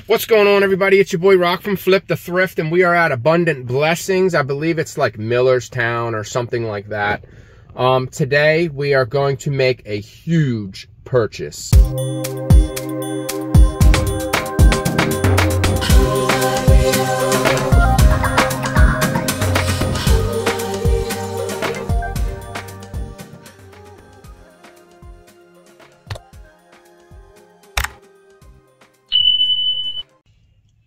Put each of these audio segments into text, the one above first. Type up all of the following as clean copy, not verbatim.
What's going on, everybody? It's your boy Rock from Flip the Thrift, and we are at Abundant Blessings. I believe it's like Millerstown or something like that. Today we are going to make a huge purchase.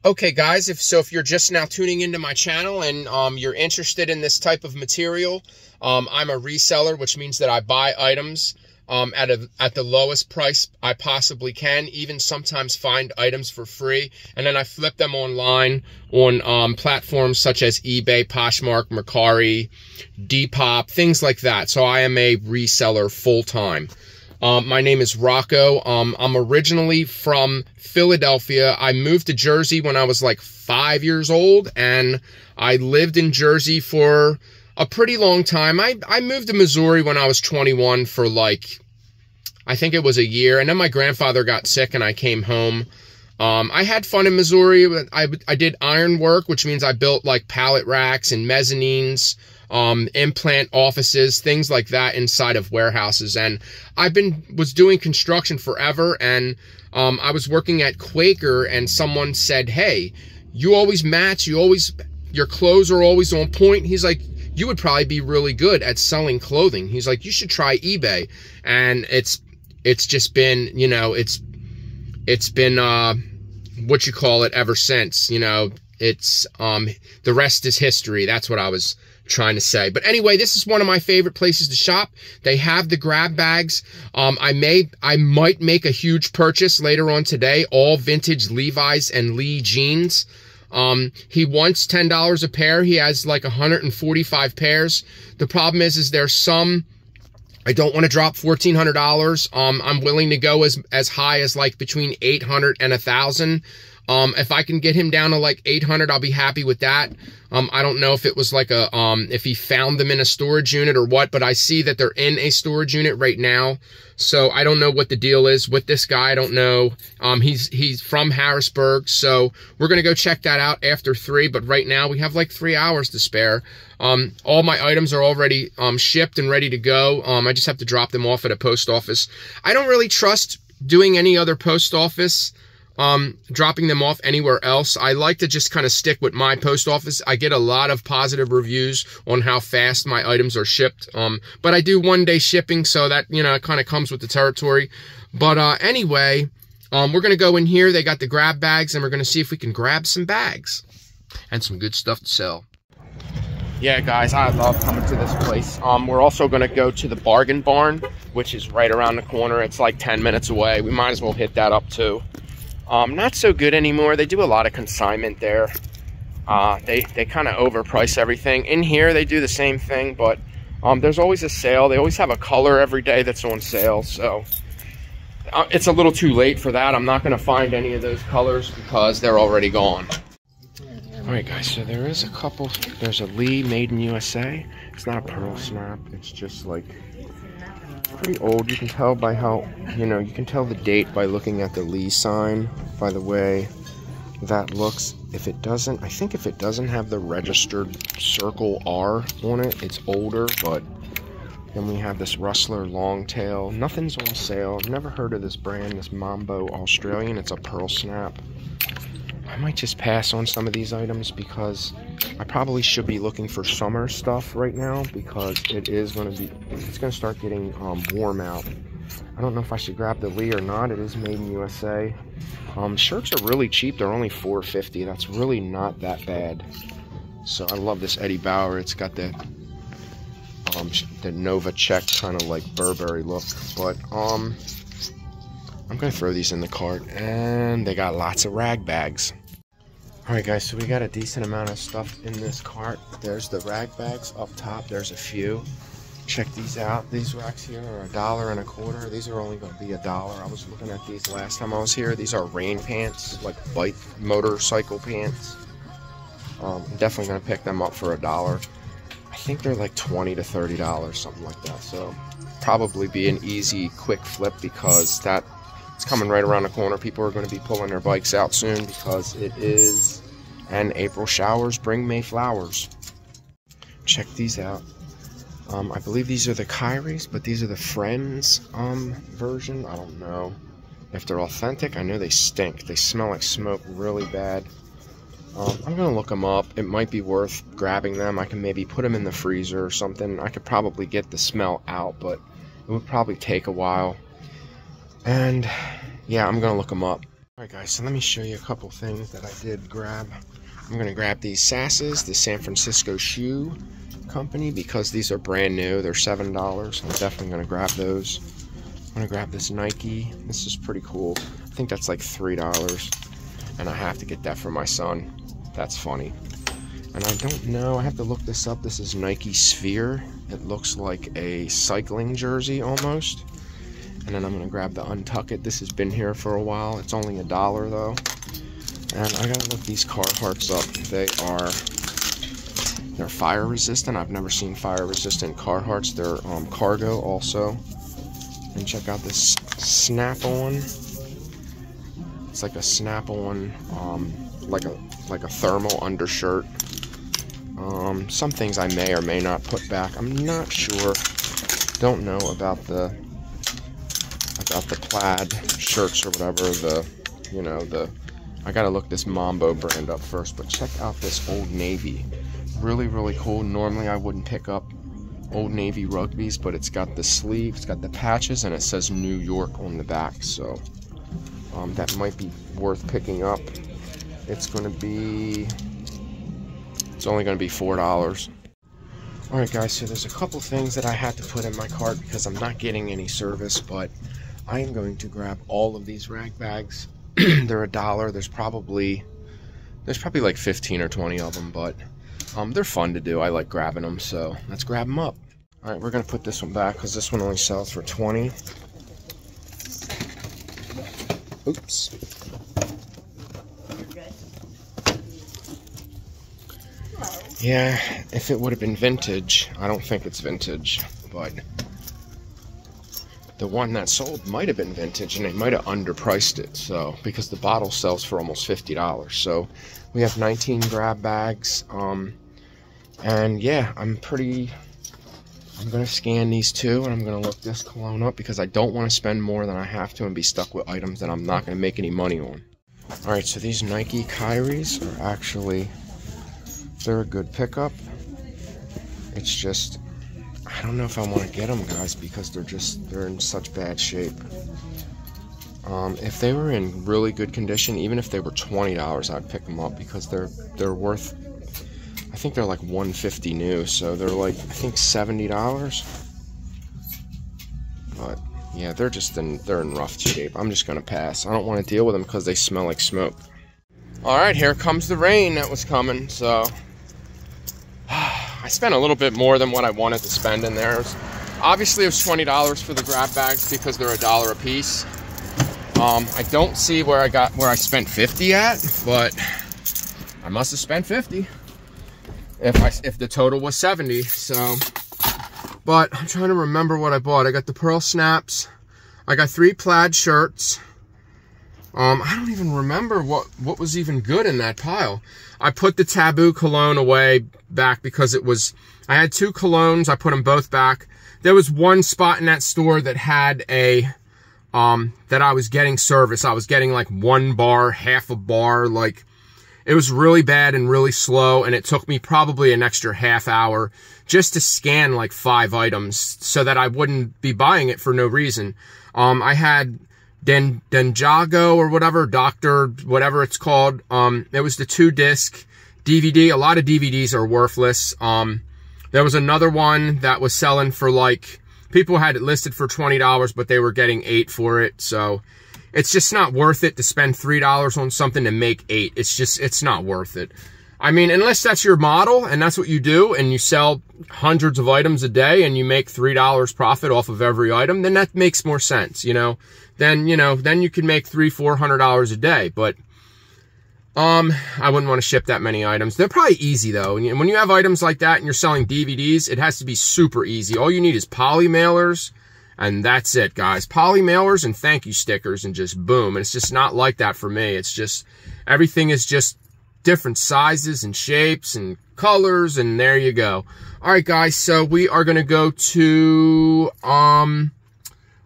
Okay guys, if you're just now tuning into my channel and you're interested in this type of material, I'm a reseller, which means that I buy items at the lowest price I possibly can, even sometimes find items for free, and then I flip them online on platforms such as eBay, Poshmark, Mercari, Depop, things like that. So I am a reseller full-time. My name is Rocco. I'm originally from Philadelphia. I moved to Jersey when I was like 5 years old, and I lived in Jersey for a pretty long time. I moved to Missouri when I was 21 for like, I think it was a year, and then my grandfather got sick and I came home. I had fun in Missouri. I did iron work, which means I built like pallet racks and mezzanines, implant offices, things like that inside of warehouses. And was doing construction forever, and I was working at Quaker, and someone said, hey, you always match, your clothes are always on point. He's like, you would probably be really good at selling clothing. He's like, you should try eBay. And it's just been, you know, it's been what you call it ever since. You know, it's the rest is history. That's what I was trying to say. But anyway, this is one of my favorite places to shop. They have the grab bags. I might make a huge purchase later on today, all vintage Levi's and Lee jeans. He wants $10 a pair. He has like 145 pairs. The problem is there's some, I don't want to drop $1,400. I'm willing to go as high as like between 800 and 1,000. If I can get him down to like 800, I'll be happy with that. I don't know if it was like if he found them in a storage unit or what, but I see that they're in a storage unit right now. So I don't know what the deal is with this guy. I don't know. He's from Harrisburg, so we're going to go check that out after 3. But right now we have like 3 hours to spare. All my items are already shipped and ready to go. I just have to drop them off at a post office. I don't really trust doing any other post office, dropping them off anywhere else. I like to just kind of stick with my post office. I get a lot of positive reviews on how fast my items are shipped. But I do 1-day shipping, so that, you know, it kind of comes with the territory. But anyway, we're going to go in here. They got the grab bags, and we're going to see if we can grab some bags and some good stuff to sell. Yeah, guys, I love coming to this place. We're also going to go to the Bargain Barn, which is right around the corner. It's like 10 minutes away. We might as well hit that up too. Not so good anymore. They do a lot of consignment there. They kind of overprice everything. In here, they do the same thing, but there's always a sale. They always have a color every day that's on sale, so it's a little too late for that. I'm not going to find any of those colors because they're already gone. All right, guys, so there is a couple. There's a Lee made in USA. It's not a pearl snap. It's just like pretty old. You can tell by how, you know, you can tell the date by looking at the Lee sign, by the way that looks. If it doesn't, I think if it doesn't have the registered circle R on it, it's older. But then we have this Rustler Longtail. Nothing's on sale. I've never heard of this brand, this Mambo Australian. It's a pearl snap. I might just pass on some of these items because I probably should be looking for summer stuff right now, because it's going to start getting warm out. I don't know if I should grab the Lee or not. It is made in USA. Shirts are really cheap. They're only $4.50. That's really not that bad. So I love this Eddie Bauer. It's got the Nova check kind of like Burberry look. But I'm going to throw these in the cart, and they got lots of rag bags. Alright guys, so we got a decent amount of stuff in this cart. There's the rag bags up top. There's a few. Check these out. These racks here are $1.25. These are only going to be $1. I was looking at these last time I was here. These are rain pants, like bike motorcycle pants. I'm definitely going to pick them up for $1. I think they're like $20 to $30, something like that. So probably be an easy, quick flip, because that It's coming right around the corner. People are going to be pulling their bikes out soon because it is an April showers bring May flowers. Check these out. I believe these are the Kyries, but these are the Friends version. I don't know if they're authentic. I know they stink. They smell like smoke really bad. I'm going to look them up. It might be worth grabbing them. I can maybe put them in the freezer or something. I could probably get the smell out, but it would probably take a while. And yeah, I'm going to look them up. Alright guys, so let me show you a couple things that I did grab. I'm going to grab these Sasses, the San Francisco Shoe Company, because these are brand new. They're $7. I'm definitely going to grab those. I'm going to grab this Nike. This is pretty cool. I think that's like $3. And I have to get that for my son. That's funny. And I don't know, I have to look this up. This is Nike Sphere. It looks like a cycling jersey almost. And then I'm going to grab the Untuck It. This has been here for a while. It's only $1 though. And I got to look these Carhartts up. They're fire resistant. I've never seen fire resistant Carhartts. They're cargo also. And check out this snap-on. It's like a snap-on, like a thermal undershirt. Some things I may or may not put back. I'm not sure. Don't know about the plaid shirts or whatever. I gotta look this Mambo brand up first. But check out this Old Navy. Really, really cool. Normally I wouldn't pick up Old Navy rugbies, but it's got the sleeve, it's got the patches, and it says New York on the back. So that might be worth picking up. It's only going to be $4. Alright guys, so there's a couple things that I had to put in my cart because I'm not getting any service, but I am going to grab all of these rag bags. They're $1. There's probably like 15 or 20 of them, but they're fun to do. I like grabbing them, so let's grab them up. Alright, we're going to put this one back because this one only sells for 20. Oops. Yeah, if it would have been vintage, I don't think it's vintage, but the one that sold might have been vintage and they might have underpriced it, so because the bottle sells for almost $50. So we have 19 grab bags, and yeah, I'm gonna scan these two, and I'm gonna look this cologne up because I don't want to spend more than I have to and be stuck with items that I'm not gonna make any money on. Alright, so these Nike Kyries are actually, they're a good pickup. It's just, I don't know if I want to get them, guys, because they're in such bad shape. If they were in really good condition, even if they were $20, I'd pick them up because they're worth, I think they're like $150 new, so they're like, I think $70. But yeah, they're in rough shape. I'm just gonna pass. I don't want to deal with them because they smell like smoke. All right, here comes the rain that was coming. So I spent a little bit more than what I wanted to spend in there. Obviously, it was $20 for the grab bags because they're $1 a piece. I don't see where I spent 50 at, but I must have spent 50 if the total was 70. So, but I'm trying to remember what I bought. I got the Pearl Snaps. I got 3 plaid shirts. I don't even remember what was even good in that pile. I put the Taboo cologne away back because I had 2 colognes. I put them both back. There was one spot in that store that had that I was getting service. I was getting like 1 bar, half a bar. Like, it was really bad and really slow, and it took me probably an extra half hour just to scan like 5 items so that I wouldn't be buying it for no reason. I had Denjago or whatever, Doctor, whatever it's called. It was the 2-disc DVD. A lot of DVDs are worthless. There was another one that was selling for like, people had it listed for $20, but they were getting $8 for it. So it's just not worth it to spend $3 on something to make $8. It's not worth it. I mean, unless that's your model and that's what you do and you sell hundreds of items a day and you make $3 profit off of every item, then that makes more sense, you know? Then you can make $300-400 a day, but I wouldn't want to ship that many items. They're probably easy though. And when you have items like that and you're selling DVDs, it has to be super easy. All you need is poly mailers And that's it, guys. Poly mailers and thank you stickers and just boom. And it's just not like that for me. It's just, everything is just different sizes and shapes and colors, and there you go. All right, guys, so we are going to go to,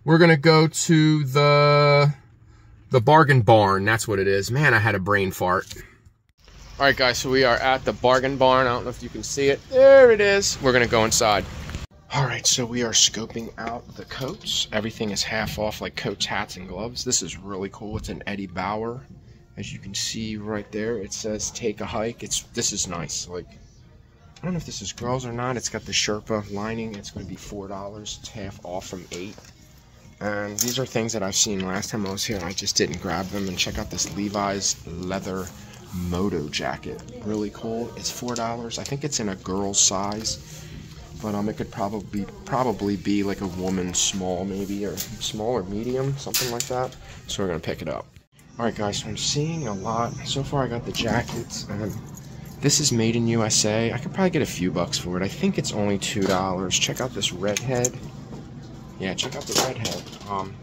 we're going to go to the bargain barn. That's what it is. Man, I had a brain fart. All right, guys, so we are at the bargain barn. I don't know if you can see it. There it is. We're going to go inside. All right, so we are scoping out the coats. Everything is half off, like coats, hats, and gloves. This is really cool. It's an Eddie Bauer. As you can see right there, it says take a hike. This is nice. Like, I don't know if this is girls or not. It's got the Sherpa lining. It's going to be $4. It's half off from $8. And these are things that I've seen last time I was here, and I just didn't grab them. And check out this Levi's leather moto jacket. Really cool. It's $4. I think it's in a girl's size. But it could probably be like a woman small, maybe, or small or medium, something like that. So we're gonna pick it up. All right, guys. So I'm seeing a lot. So far, I got the jackets. This is made in USA. I could probably get a few bucks for it. I think it's only $2. Check out this redhead. Yeah, check out the redhead.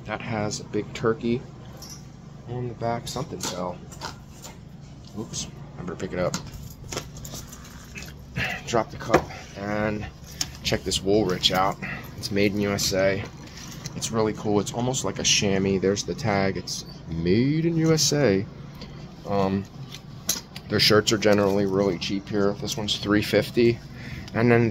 That has a big turkey on the back. Something fell. Oops. I better pick it up. Drop the cup and. Check this Woolrich out. It's made in USA. It's really cool. It's almost like a chamois. There's the tag. It's made in USA. Their shirts are generally really cheap here. This one's $3.50. And then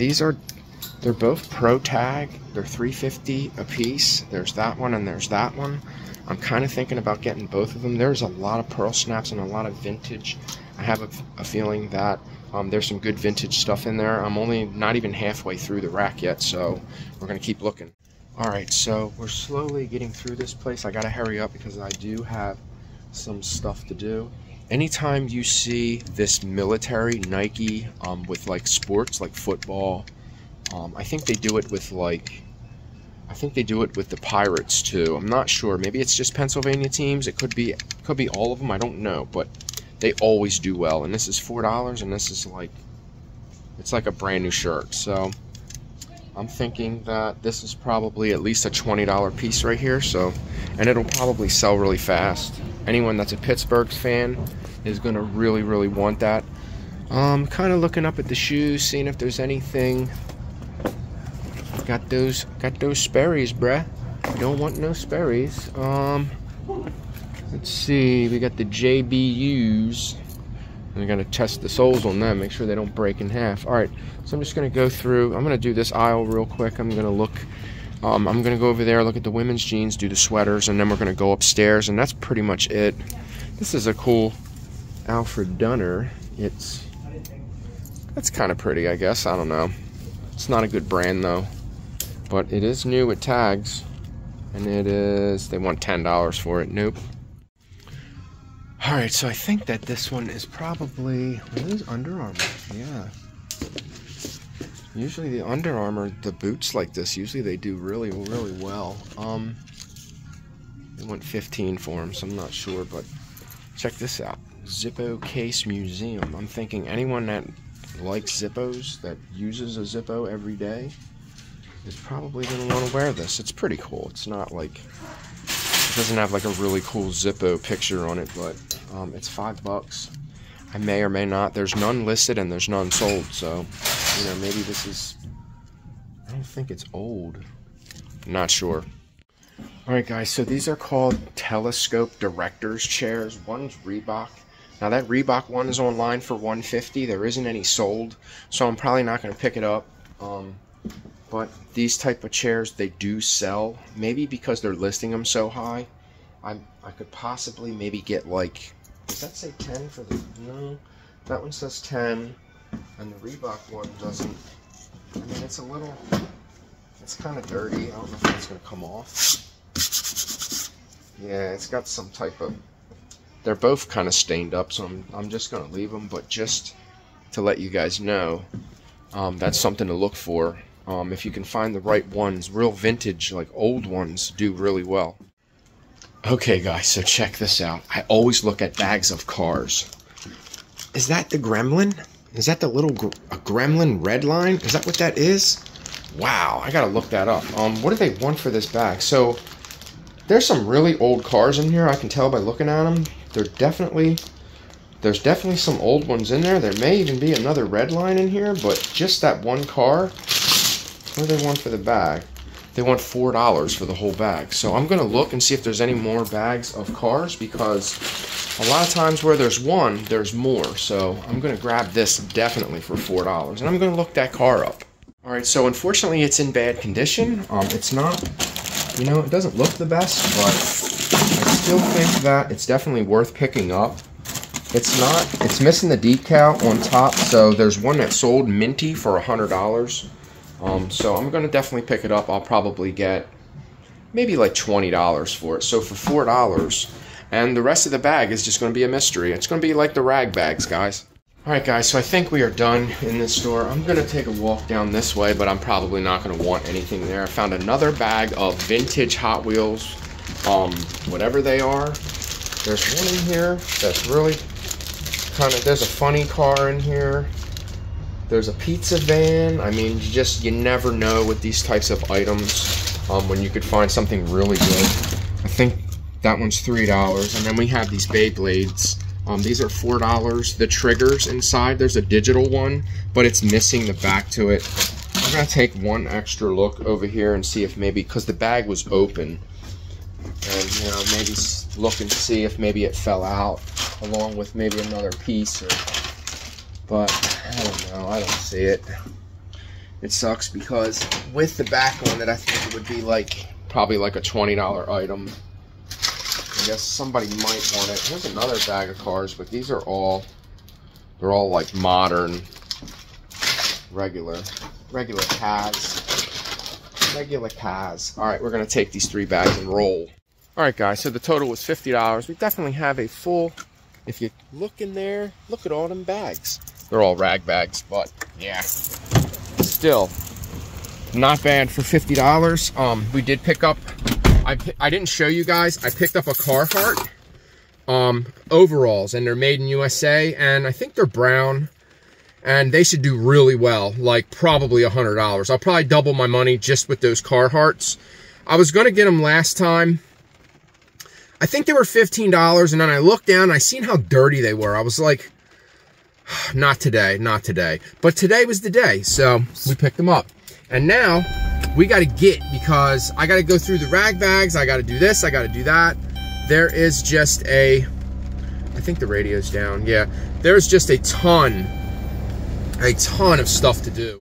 they're both pro tag. They're $3.50 a piece. There's that one and there's that one. I'm kind of thinking about getting both of them. There's a lot of pearl snaps and a lot of vintage. I have a feeling that there's some good vintage stuff in there. I'm only not even halfway through the rack yet, so we're going to keep looking. Alright, so we're slowly getting through this place. I got to hurry up because I do have some stuff to do. Anytime you see this military Nike with like sports, like football, I think they do it with the Pirates too. I'm not sure. Maybe it's just Pennsylvania teams. It could be all of them. I don't know, but they always do well. And this is $4, and this is like, it's like a brand new shirt. So I'm thinking that this is probably at least a $20 piece right here. So, and it'll probably sell really fast. Anyone that's a Pittsburgh fan is gonna really, really want that. Kind of looking up at the shoes, seeing if there's anything. Got those Sperry's, bruh. You don't want no Sperry's. Let's see, we got the JBUs. And I gotta test the soles on them, make sure they don't break in half. Alright, so I'm just gonna go through, I'm gonna do this aisle real quick. I'm gonna look, I'm gonna go over there, look at the women's jeans, do the sweaters, and then we're gonna go upstairs, and that's pretty much it. This is a cool Alfred Dunner. That's kind of pretty, I guess, I don't know. It's not a good brand though, but it is new with tags, and they want $10 for it. Nope. Alright, so I think that this one is probably, what is Under Armour? Yeah. Usually the Under Armour, the boots like this, usually they do really, really well. They want 15 for them, so I'm not sure, but check this out. Zippo Case Museum. I'm thinking anyone that likes Zippos, that uses a Zippo every day, is probably going to want to wear this. It's pretty cool. It's not like, it doesn't have like a really cool Zippo picture on it, but it's $5. I may or may not. There's none listed and there's none sold, so you know, maybe this is, I don't think it's old. I'm not sure. Alright guys, so these are called telescope director's chairs. One's Reebok. Now that Reebok one is online for $150. There isn't any sold, so I'm probably not going to pick it up. But these type of chairs, they do sell. Maybe because they're listing them so high. I could possibly maybe get like, does that say 10 for the, no, that one says 10, and the Reebok one doesn't. I mean, it's a little, it's kind of dirty. I don't know if that's going to come off. Yeah, it's got some type of, they're both kind of stained up, so I'm just going to leave them, but just to let you guys know, that's something to look for. If you can find the right ones, real vintage, like old ones, do really well. Okay guys, so check this out. I always look at bags of cars. Is that the Gremlin? Is that the little a Gremlin redline? Is that what that is? Wow, I gotta look that up. What do they want for this bag? So there's some really old cars in here. I can tell by looking at them. There's definitely some old ones in there. There may even be another redline in here, but just that one car. What do they want for the bag? They want $4 for the whole bag. So I'm gonna look and see if there's any more bags of cars, because a lot of times where there's one, there's more. So I'm gonna grab this definitely for $4, and I'm gonna look that car up. All right, so unfortunately it's in bad condition. It's not, you know, it doesn't look the best, but I still think that it's definitely worth picking up. It's missing the decal on top, so there's one that sold minty for $100. So I'm gonna definitely pick it up. I'll probably get maybe like $20 for it. So for $4, and the rest of the bag is just gonna be a mystery. It's gonna be like the rag bags, guys. All right, guys, so I think we are done in this store. I'm gonna take a walk down this way, but I'm probably not gonna want anything there. I found another bag of vintage Hot Wheels, whatever they are. There's one in here that's really kind of, there's a funny car in here. There's a pizza van. I mean, you never know with these types of items when you could find something really good. I think that one's $3, and then we have these Beyblades. These are $4. The triggers inside, there's a digital one, but it's missing the back to it. I'm gonna take one extra look over here and see if maybe, because the bag was open, and you know, maybe look and see if maybe it fell out along with maybe another piece, but I don't know, I don't see it. It sucks because with the back on it, I think it would be like probably like a $20 item. I guess somebody might want it. Here's another bag of cars, but these are all, they're all like modern, regular cars. All right, we're gonna take these 3 bags and roll. All right, guys, so the total was $50. We definitely have a full, if you look in there, look at all them bags. They're all rag bags, but yeah, still not bad for $50. We did pick up, I didn't show you guys, I picked up a Carhartt overalls, and they're made in USA, and I think they're brown, and they should do really well, like probably $100. I'll probably double my money just with those Carhartts. I was gonna get them last time. I think they were $15, and then I looked down and I seen how dirty they were. I was like, not today, not today. But today was the day, so we picked them up. And now we got to get, because I got to go through the rag bags, I got to do this, I got to do that. There is just I think the radio's down, yeah. There's just a ton of stuff to do.